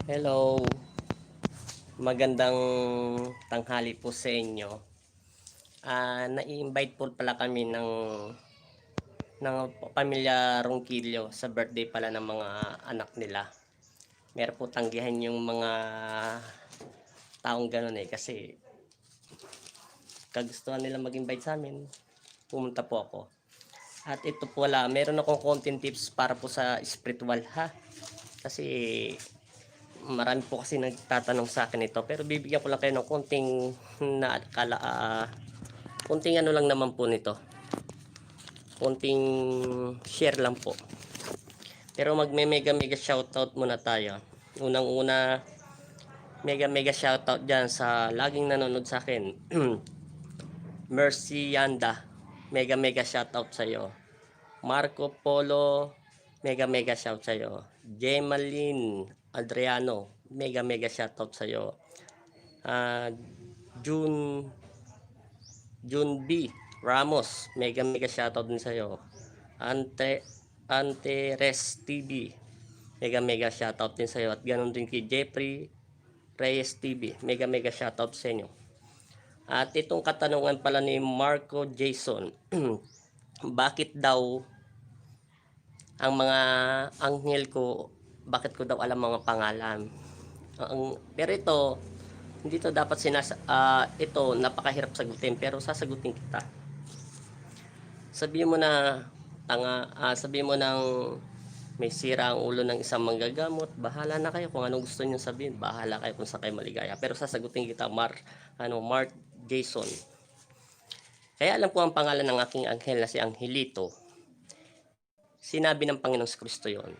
Hello, magandang tanghali po sa inyo. Nai-invite po pala kami ng pamilya Ronquillo sa birthday pala ng mga anak nila. Meron po tanggihan yung mga taong ganun kasi kagustuhan nila mag-invite sa amin. Pumunta po ako. At ito po meron akong content tips para po sa spiritual ha. Kasi marami po kasi nagtatanong sa akin ito, pero bibigyan ko lang kayo ng konting na konting ano lang naman po nito, konting share lang po. Pero mega mega shoutout muna tayo. Unang una, mega mega shoutout dyan sa laging nanonood sa akin. Mercy Yanda, mega mega shoutout sa iyo. Marco Polo, mega mega shout sa iyo. Gemaline Adriano, mega mega shoutout sa iyo. June June B Ramos, mega mega shoutout din sa iyo. Ante Res TV, mega mega shoutout din sa iyo. At ganoon din kay Jeffrey Reyes TV, mega mega shoutout sa inyo. At itong katanungan pala ni Marco Jason, bakit daw ang mga anghel ko, bakit ko daw alam mga pangalan? Pero ito, hindi to dapat ito napakahirap sagutin, pero sasagutin kita. Sabihin mo na sabihin mo ng may sira ang ulo ng isang manggagamot, bahala na kayo kung anong gusto niyo sabihin, bahala kayo kung saan kayo maligaya. Pero sasagutin kita, Mark Jason. Kaya alam ko ang pangalan ng aking anghel na si Angelito. Sinabi ng Panginoong Kristo yon.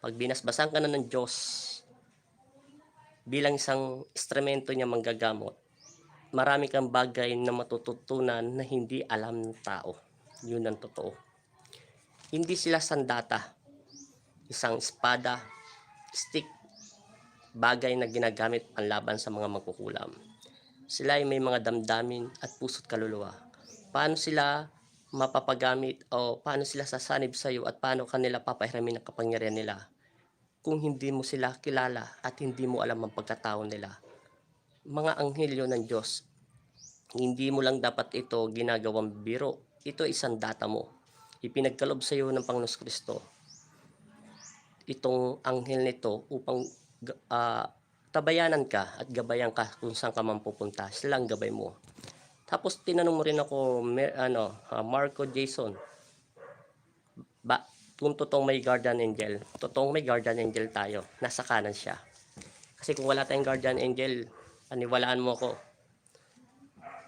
Pag binasbasan ka na ng Diyos bilang isang instrumento niya manggagamot, marami kang bagay na matututunan na hindi alam ng tao. Yun ang totoo. Hindi sila sandata, isang espada, stick, bagay na ginagamit panlaban sa mga magkukulam. Sila ay may mga damdamin at puso't kaluluwa. Paano sila mapapagamit o paano sila sasanib sa iyo at paano kanila papahiramin ang kapangyarihan nila kung hindi mo sila kilala at hindi mo alam ang pagkatao nila. Mga anghel ng Diyos, hindi mo lang dapat ito ginagawang biro. Ito isang data mo. Ipinagkalob sa iyo ng Panginoon Kristo itong anghel nito upang tabayanan ka at gabayan ka kung saan ka man pupunta. Sila ang gabay mo. Tapos tinanong mo rin ako, Marco Jason, kung totoong may guardian angel. Totoong may guardian angel tayo. Nasa kanan siya. Kasi kung wala tayong guardian angel, paniwalaan mo ko,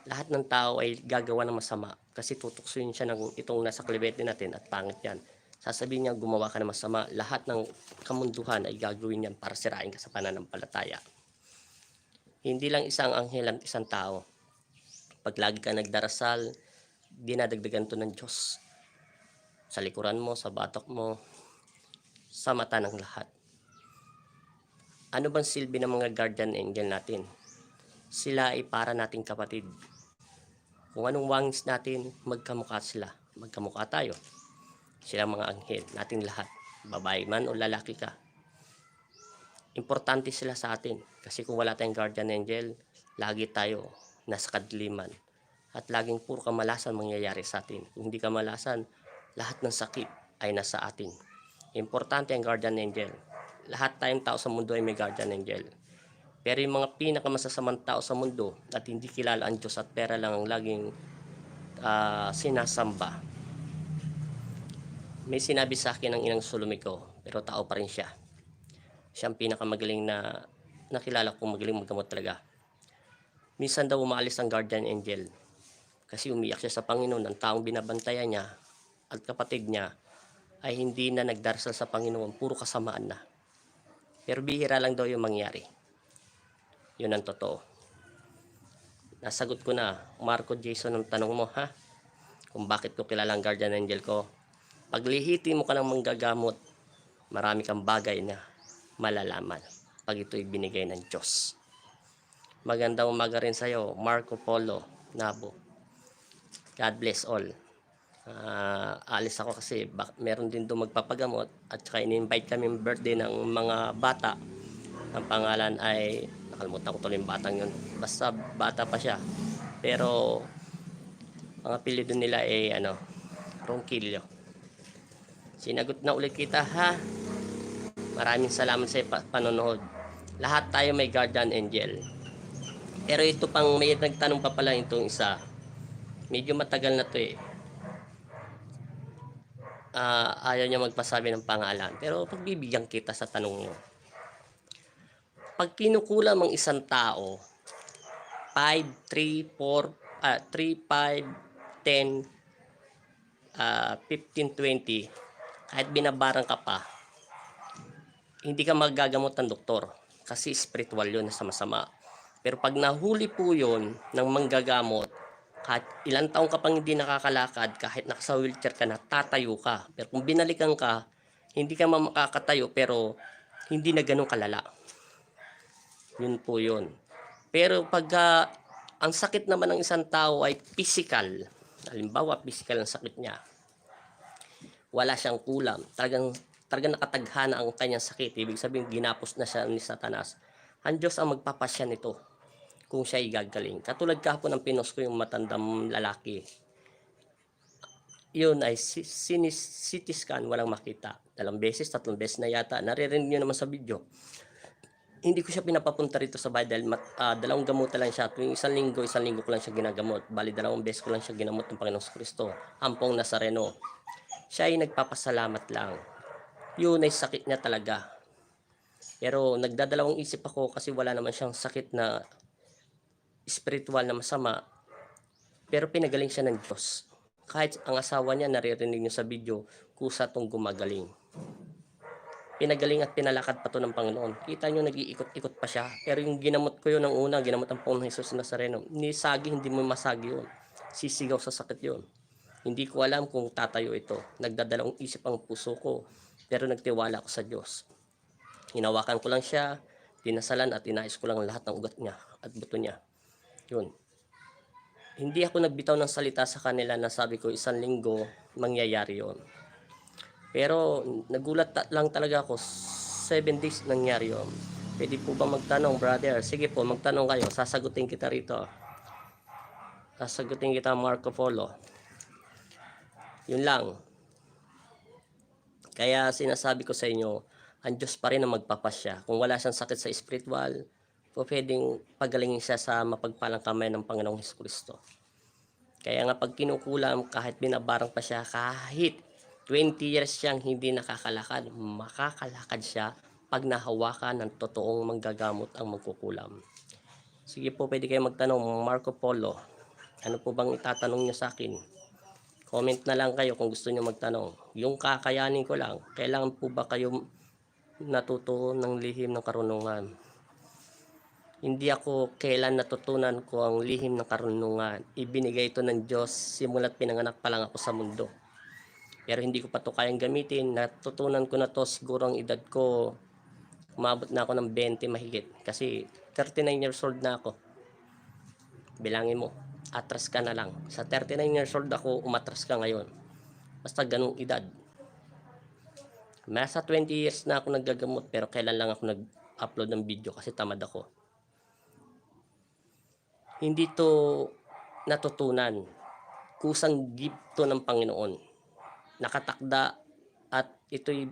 lahat ng tao ay gagawa ng masama. Kasi tutuksoin siya ng itong nasa klibete natin at pangit yan. Sasabihin niya gumawa ka ng masama. Lahat ng kamunduhan ay gagawin yan para sirain ka sa pananampalataya. Hindi lang isang anghel at isang tao. Pag lagi ka nagdarasal, dinadagdagan to ng Diyos. Sa likuran mo, sa batok mo, sa mata ng lahat. Ano bang silbi ng mga guardian angel natin? Sila ay para nating kapatid. Kung anong wangis natin, magkamukha sila. Magkamukha tayo. Sila mga anghel, nating lahat. Babae man o lalaki ka. Importante sila sa atin. Kasi kung wala tayong guardian angel, lagi tayo nasa kadiliman. At laging puro kamalasan mangyayari sa atin. Kung hindi kamalasan, lahat ng sakit ay nasa atin. Importante ang guardian angel. Lahat tayong tao sa mundo ay may guardian angel. Pero yung mga pinakamasasamang tao sa mundo at hindi kilala ang Diyos at pera lang ang laging sinasamba. May sinabi sa akin ng inang sulumi ko, pero tao pa rin siya. Siya ang pinakamagaling na nakilala kong magaling maggamot talaga. Minsan daw umaalis ang guardian angel kasi umiyak siya sa Panginoon. Ang taong binabantayan niya at kapatid niya ay hindi na nagdarasal sa Panginoon, puro kasamaan na. Pero bihira lang daw yung mangyari. Yun ang totoo. Nasagot ko na, Marco Jason, ang tanong mo ha, kung bakit ko kilala ang guardian angel ko. Paglihiti mo ka ng manggagamot, marami kang bagay na malalaman pag ito'y binigay ng Diyos. Magandang umaga rin sa'yo, Marco Polo Nabo. God bless all. Alis ako kasi meron din doon magpapagamot at saka in-invite kami birthday ng mga bata. Ang pangalan ay, nakalimutan ko tuloy yung batang yun. Basta bata pa siya. Pero, ang apelyido nila ay Ronquillo. Sinagot na ulit kita ha. Maraming salamat sa panonood. Lahat tayo may guardian angel. Pero ito pang may nagtanong pa pala itong isa. Medyo matagal na to eh. Ayaw niya magpasabi ng pangalan. Pero pagbibigyan kita sa tanong mo. Pag kinukulam ang isang tao, 5, 3, 4, 3, 5, 10, 15, 20, kahit binabarang ka pa, hindi ka magagamot ng doktor. Kasi spiritual yun na sama-sama. Pero pag nahuli po yun ng manggagamot, kahit ilang taong ka pang hindi nakakalakad, kahit nasa wheelchair ka na, tatayo ka. Pero kung binalikan ka, hindi ka makakatayo pero hindi na ganun kalala. Yun po yun. Pero pag ang sakit naman ng isang tao ay physical, halimbawa physical ang sakit niya, wala siyang kulam, talagang nakataghana ang kanyang sakit, ibig sabihin ginapos na siya ni Satanas, ang Diyos ang magpapasya nito kung siya ay gagaling. Katulad kahapon ng pinos ko yung matandang lalaki, yun ay CT scan, walang makita. 2 beses, 3 beses na yata, naririnig nyo naman sa video. Hindi ko siya pinapapunta rito sa bahay dahil 2 gamutan lang siya. Tuwing isang linggo ko lang siya ginagamot. Bali 2 beses ko lang siya ginamot ng Panginoong Kristo, Ampong Nazareno. Siya ay nagpapasalamat lang. Yun ay sakit niya talaga. Pero nagdadalawang isip ako kasi wala naman siyang sakit na spiritual na masama. Pero pinagaling siya ng Diyos. Kahit ang asawa niya, naririnig niyo sa video, kusa tong gumagaling. Pinagaling at pinalakad pa to ng Panginoon. Kita nyo, nag-iikot-ikot pa siya. Pero yung ginamot ko yun ng una, ginamot ang Panginoon Jesus Nazareno. Ni Sagi, hindi mo masagi yun. Sisigaw sa sakit yun. Hindi ko alam kung tatayo ito. Nagdadalawang isip ang puso ko. Pero nagtiwala ako sa Diyos. Hinawakan ko lang siya, dinasalan at inayos ko lang lahat ng ugat niya at buto niya. Yun. Hindi ako nagbitaw ng salita sa kanila na sabi ko 1 linggo mangyayari yon. Pero nagulat lang talaga ako, 7 days nangyari yon. Pwede po ba magtanong, brother? Sige po, magtanong kayo. Sasagutin kita rito. Sasagutin kita, Marco Polo. Yun lang. Kaya sinasabi ko sa inyo, ang Diyos pa rin ang magpapasya. Kung wala siyang sakit sa spiritual, pwedeng pagalingin siya sa mapagpalang kamay ng Panginoong Jesucristo. Kaya nga pag kinukulam, kahit binabarang pa siya, kahit 20 years siyang hindi nakakalakad, makakalakad siya pag nahawakan ng totoong manggagamot ang magkukulam. Sige po, pwede kayo magtanong, Marco Polo. Ano po bang itatanong niyo sa akin? Comment na lang kayo kung gusto niyo magtanong. Yung kakayanin ko lang, kailangan po ba kayo natuto ng lihim ng karunungan? Hindi ako kailan natutunan ko ang lihim ng karunungan. Ibinigay ito ng Diyos simula't pinanganak pa lang ako sa mundo. Pero hindi ko pa ito kayang gamitin. Natutunan ko na to siguro ang edad ko, umabot na ako ng 20 mahigit. Kasi 39 years old na ako. Bilangin mo, atras ka na lang. Sa 39 years old ako, umatras ka ngayon. Basta ganung edad. Nasa 20 years na ako naggagamot pero kailan lang ako nag-upload ng video kasi tamad ako. Hindi to natutunan. Kusang gift to ng Panginoon. Nakatakda at ito'y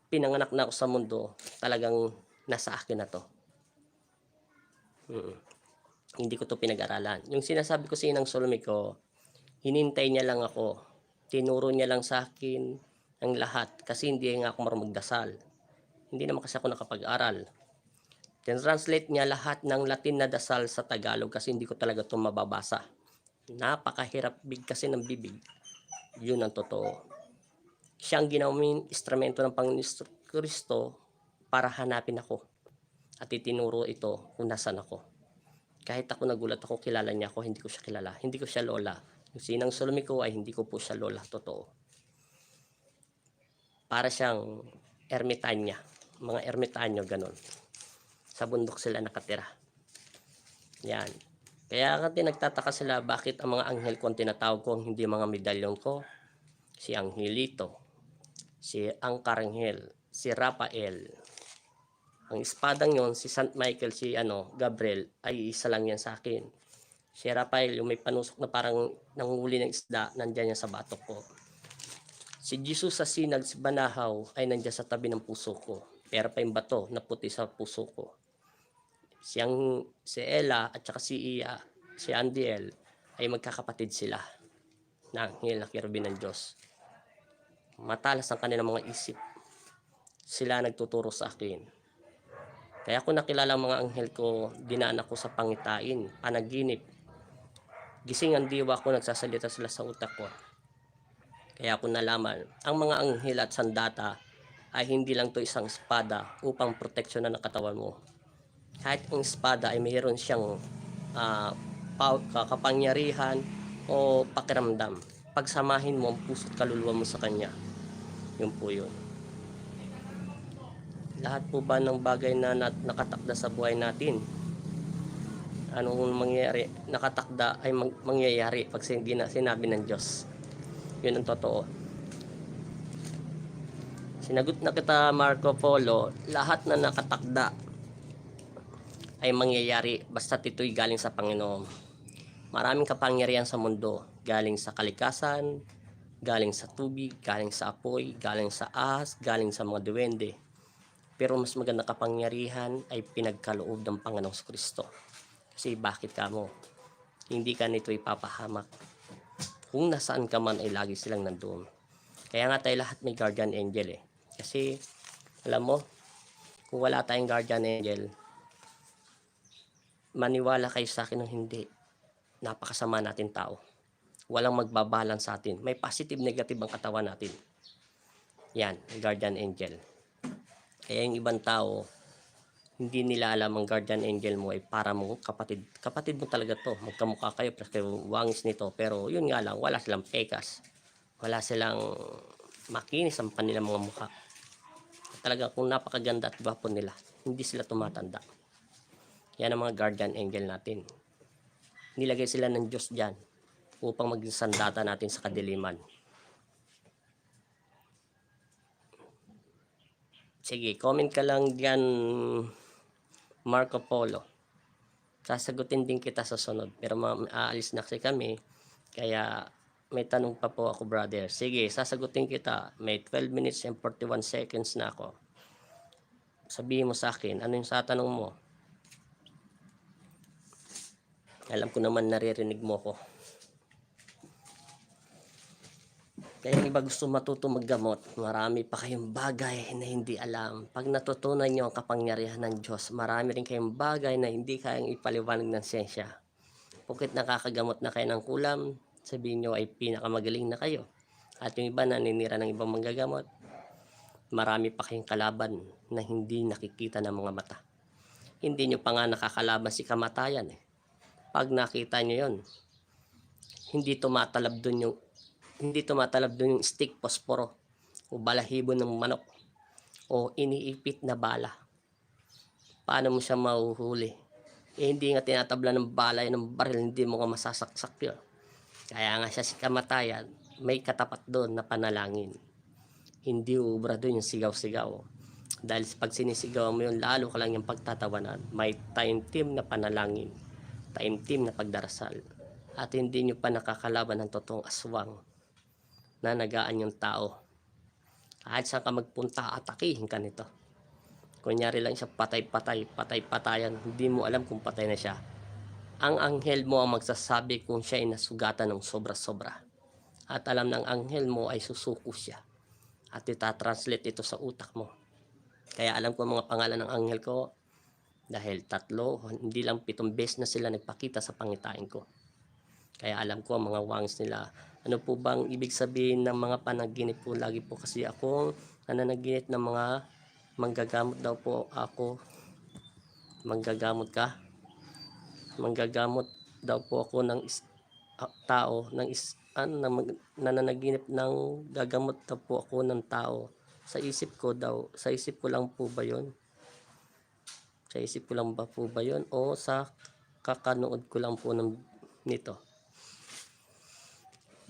pinanganak na ako sa mundo. Talagang nasa akin na to. Hindi ko to pinag-aralan. Yung sinasabi ko sa inang sulmi ko, hinintay niya lang ako. Tinuro niya lang sa akin ang lahat kasi hindi nga ako marunong magdasal. Hindi naman kasi ako nakapag-aral. Translate niya lahat ng Latin na dasal sa Tagalog kasi hindi ko talaga ito mababasa. Napakahirap kasi ng bibig. Yun ang totoo. Siya ang ginawang instrumento ng Panginoon Kristo para hanapin ako. At itinuro ito kung nasan ako. Kahit ako nagulat ako, kilala niya ako, hindi ko siya kilala. Hindi ko siya lola. Yung sinang sulmi ko ay hindi ko po siya lola. Totoo. Para siyang ermitanya. Mga ermitanyo, ganon. Sa bundok sila nakatira. Yan. Kaya kasi nagtataka sila bakit ang mga anghel ko ang tinatawag ko, hindi mga medalyon ko. Si Angelito, si Angkaranghel, si Rafael, Ang espadang yon, si Saint Michael, si Gabriel, ay isa lang yan sa akin. Si Raphael, yung may panusok na parang nanguhuli ng isda, nandyan yan sa batok ko. Si Jesus sa sinag, si Banahaw, ay nandyan sa tabi ng puso ko. Pero pa yung bato na puti sa puso ko. Si Ella at saka si Andiel ay magkakapatid sila na anghel na kerubin ng Diyos. Matalas ang kanilang mga isip. Sila nagtuturo sa akin. Kaya kung nakilala ang mga anghel ko, dinaan ako sa pangitain, panaginip. Gising ang diwa ko, nagsasalita sila sa utak ko. Kaya ako nalaman, ang mga anghel at sandata ay hindi lang to isang espada upang proteksyonan ang katawan mo. Kahit ang espada ay mayroon siyang kapangyarihan o pakiramdam. Pagsamahin mo ang puso at kaluluwa mo sa kanya. Yun po yun. Lahat po ba ng bagay na nakatakda sa buhay natin, anong mangyayari, nakatakda ay mangyayari pag sinabi ng Diyos. Yun ang totoo. Sinagot na kita, Marco Polo, lahat na nakatakda ay mangyayari basta ito'y galing sa Panginoon. Maraming kapangyarihan sa mundo, galing sa kalikasan, galing sa tubig, galing sa apoy, galing sa ahas, galing sa mga duwende. Pero mas magandang kapangyarihan ay pinagkaloob ng Panginoong Kristo. Kasi bakit ka mo? Hindi ka nito ipapahamak. Kung nasaan ka man ay lagi silang nandoon. Kaya nga tayo lahat may guardian angel eh. Kasi alam mo, kung wala tayong guardian angel, maniwala kayo sa akin o hindi, napakasama natin tao. Walang magbabalance sa atin. May positive, negative ang katawan natin. Yan, guardian angel. Kaya yung ibang tao, hindi nila alam ang guardian angel mo ay para mo kapatid. Kapatid mo talaga to. Magkamukha kayo, plus kayo wangis nito. Pero yun nga lang, wala silang pekas. Wala silang makinis ang kanilang mga mukha. Talaga kung napakaganda at gwapo nila, hindi sila tumatanda. Yan ang mga guardian angel natin. Nilagay sila ng Diyos dyan upang maging sandata natin sa kadiliman. Sige, comment ka lang dyan, Marco Polo. Sasagutin din kita sa sunod. Pero aalis na kasi kami. Kaya may tanong pa po ako, brother. Sige, sasagutin kita. May 12 minutes and 41 seconds na ako. Sabihin mo sa akin, ano yung satanong mo? Alam ko naman naririnig mo ko. Kaya yung iba gusto matuto maggamot, marami pa kayong bagay na hindi alam. Pag natutunan nyo ang kapangyarihan ng Diyos, marami rin kayong bagay na hindi kayang ipaliwanag ng siyensya. Pagkat nakakagamot na kayo ng kulam, sabihin nyo ay pinakamagaling na kayo. At yung iba naninira ng ibang manggagamot, marami pa kayong kalaban na hindi nakikita ng mga mata. Hindi nyo pa nga nakakalaban si kamatayan eh. Pag nakita nyo yon, hindi tumatalab doon yung stick posporo o balahibo ng manok o iniipit na bala. Paano mo siya mahuhuli? Hindi nga tinatabla ng bala ng baril, hindi mo nga masasaksak yun. Kaya nga siya si kamatayan, may katapat doon na panalangin. Hindi ubra doon yung sigaw-sigaw. Dahil pag sinisigaw mo yun, lalo ka lang yung pagtatawanan. May time team na panalangin, time team na pagdarasal. At hindi nyo pa nakakalaban ng totoong aswang na nagaan yung tao. Kahit saan ka magpunta, atakihin ka nito. Kunyari lang siya patay-patayan, hindi mo alam kung patay na siya. Ang anghel mo ang magsasabi kung siya ay nasugatan ng sobra-sobra. At alam ng anghel mo ay susuko siya. At itatranslate ito sa utak mo. Kaya alam ko ang mga pangalan ng anghel ko dahil 3, hindi lang 7 beses na sila nagpakita sa pangitain ko. Kaya alam ko ang mga wangs nila. Ano po bang ibig sabihin ng mga panaginip po? Lagi po kasi akong nananaginip ng mga manggagamot daw po ako. Manggagamot ka? Manggagamot daw po ako ng tao, nananaginip ng gagamot daw po ako ng tao. Sa isip ko lang po ba yun? Sa isip ko lang ba po ba yun? O sa kakanood ko lang po nito?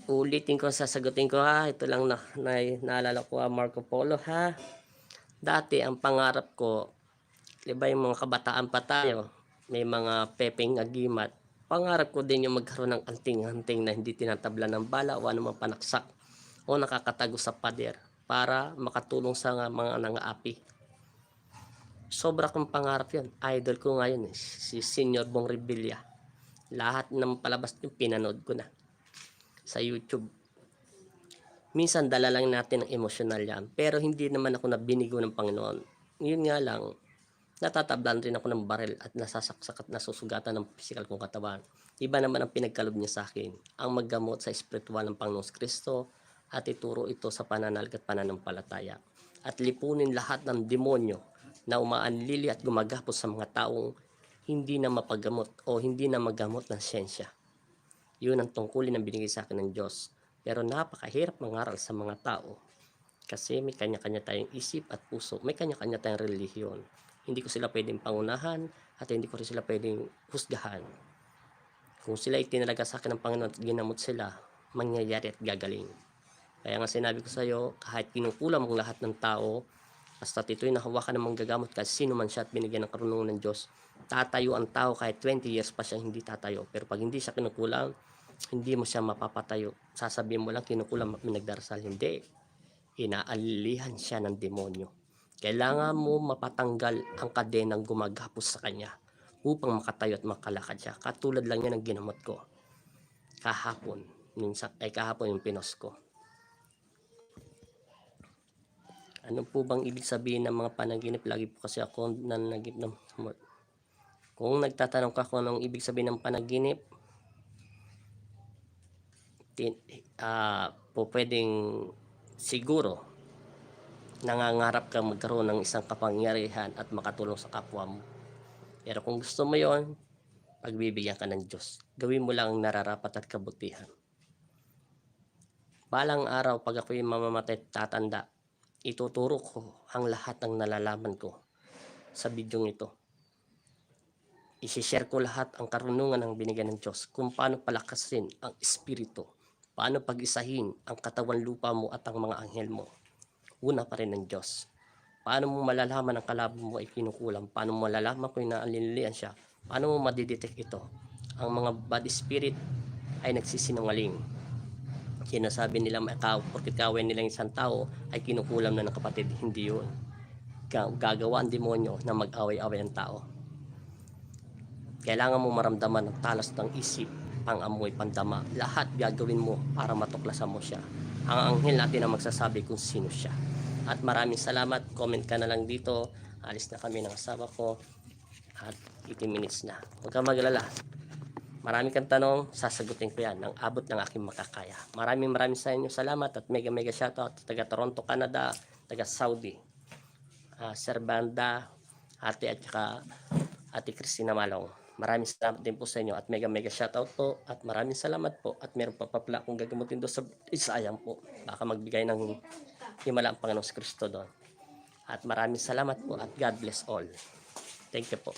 Ulitin ko, sasagutin ko ha. Ito lang naalala ko Marco Polo ha. Dati ang pangarap ko 'Di ba yung mga kabataan pa tayo, may mga pepeng agimat, pangarap ko din yung magkaroon ng anting-anting na hindi tinatablan ng bala o anumang panaksak o nakakatago sa pader para makatulong sa mga nang-aapi. Sobra kong pangarap 'yun, idol ko ngayon, si Senyor Bong Revilla. Lahat ng palabas niya pinanood ko na sa YouTube. Minsan dala lang natin ng emosyonal 'yan, pero hindi naman ako nabinigo ng Panginoon. 'Yun nga lang, natatablan rin ako ng baril at nasasaksak at nasusugatan ng pisikal kong katawan. Iba naman ang pinagkaloob niya sa akin, ang maggamot sa espirituwal ng Panginoong Kristo at ituro ito sa pananalig at pananampalataya. At lipunin lahat ng demonyo na umaanlili at gumagapos sa mga taong hindi na mapagamot o hindi na magamot ng siyensya. Yun ang tungkulin ng binigay sa akin ng Diyos. Pero napakahirap mangaral sa mga tao kasi may kanya-kanya tayong isip at puso, may kanya-kanya tayong relihiyon. Hindi ko sila pwedeng pangunahan at hindi ko rin sila pwedeng husgahan. Kung sila itinalaga sa akin ng Panginoon at ginamot sila, mangyayari at gagaling. Kaya nga sinabi ko sa iyo, kahit kinukulam ang lahat ng tao, basta ito'y nahawakan ng manggagamot kasi sino man siya at binigyan ng karunungan ng Diyos, tatayo ang tao kahit 20 years pa siya hindi tatayo. Pero pag hindi siya kinukulam, hindi mo siya mapapatayo. Sasabihin mo lang kinukulam at nagdarasal. Hindi. Inaalilihan siya ng demonyo. Kailangan mo mapatanggal ang kadenang gumagapos sa kanya upang makatayo at makalakad siya. Katulad lang yan ang ginamot ko kahapon. Kahapon yung pinos ko. Ano po bang ibig sabihin ng mga panaginip? Lagi po kasi ako nananaginip ng... Kung nagtatanong ka kung anong ibig sabihin ng panaginip, po pwedeng siguro nangangarap ka magkaroon ng isang kapangyarihan at makatulong sa kapwa mo. Pero kung gusto mo yon, pagbibigyan ka ng Diyos. Gawin mo lang ang nararapat at kabutihan. Balang araw, pag ako'y mamamatay at tatanda, ituturo ko ang lahat ng nalalaman ko sa bidyong ito. Isishare ko lahat ang karunungan ng binigyan ng Diyos kung paano palakasin ang espiritu, paano pag-isahin ang katawan lupa mo at ang mga anghel mo. Una pa rin ng Diyos. Paano mo malalaman ang kalaban mo ay kinukulam? Paano mo malalaman kung naalinlian siya? Paano mo madidetect ito? Ang mga bad spirit ay nagsisinungaling. Sinasabi nila porkit kawin nilang isang tao ay kinukulam na ng kapatid. Hindi yun. Gagawa ang demonyo na mag-away-away ang tao. Kailangan mo maramdaman ang talas ng isip, pang-amoy, pandama. Lahat gagawin mo para matuklasan mo siya. Ang anghel natin ang magsasabi kung sino siya. At maraming salamat. Comment ka na lang dito. Alis na kami ng asawa ko. At 18 minutes na. Huwag kang maglala. Marami kang tanong, sasagutin ko yan ng abot ng aking makakaya. Maraming sa inyo salamat at mega shoutout taga Toronto, Canada, taga Saudi, Sir Banda, Ate at saka Ate Christina Malong. Maraming salamat din po sa inyo at mega shoutout po at maraming salamat po at meron pa pala akong gagamutin doon sa Isayang po. Baka magbigay ng himala ang Panginoong Kristo doon. At maraming salamat po at God bless all. Thank you po.